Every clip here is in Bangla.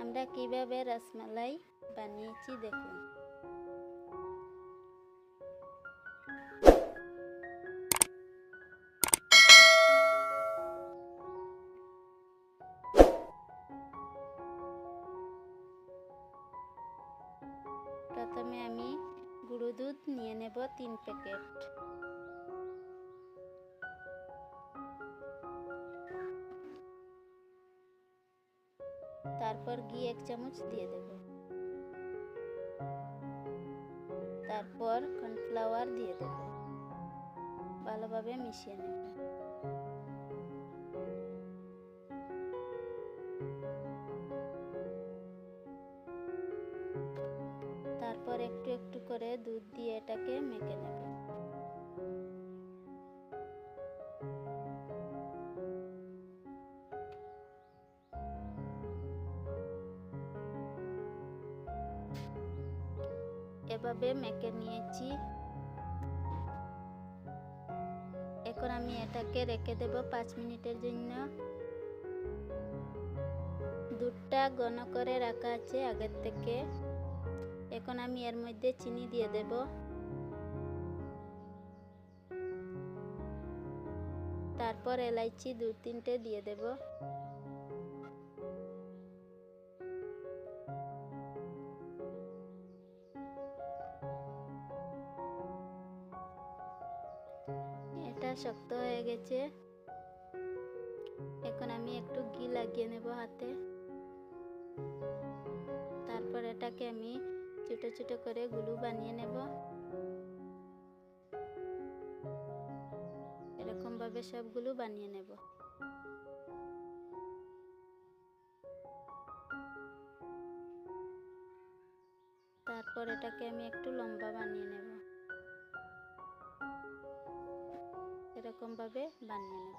আমরা কিভাবে রসমালাই বানিয়েছি দেখুন। প্রথমে আমি গুঁড়ো দুধ নিয়ে নেব 3 প্যাকেট। তারপর ঘি 1 চামচ দিয়ে দেব। তারপর কর্নফ্লাওয়ার দিয়ে দেব। ভালোভাবে মিশিয়ে নেব। তারপর একটু একটু করে দুধ দিয়ে এটাকে মেখে নেব। এভাবে মেখে নিয়েছি। এখন আমি এটাকে রেখে দেব 5 মিনিটের জন্য। দুধটা ঘন করে রাখা আছে আগের থেকে। এখন আমি এর মধ্যে চিনি দিয়ে দেব। তারপর এলাইচি 2-3টে দিয়ে দেব। এটা শক্ত হয়ে গেছে। এখন আমি একটু ঘি লাগিয়ে নেব হাতে। তারপর এটাকে আমি ছোট ছোট করে গুলু বানিয়ে নেব। এরকম ভাবে সবগুলো বানিয়ে নেব। তারপর এটাকে আমি একটু লম্বা বানিয়ে নেব। এরকম ভাবে বানিয়ে নেব।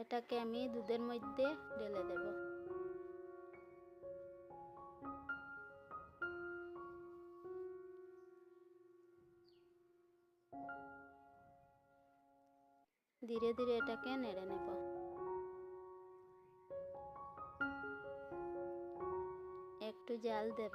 এটাকে আমি দুধের মধ্যে ঢেলে দেব। ধীরে ধীরে এটাকে নেড়ে নেব। একটু জাল দেব।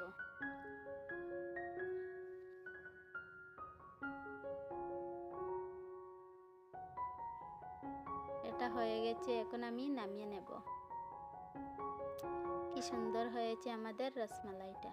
এটা হয়ে গেছে। এখন আমি নামিয়ে নেব। কি সুন্দর হয়েছে আমাদের রসমালাইটা।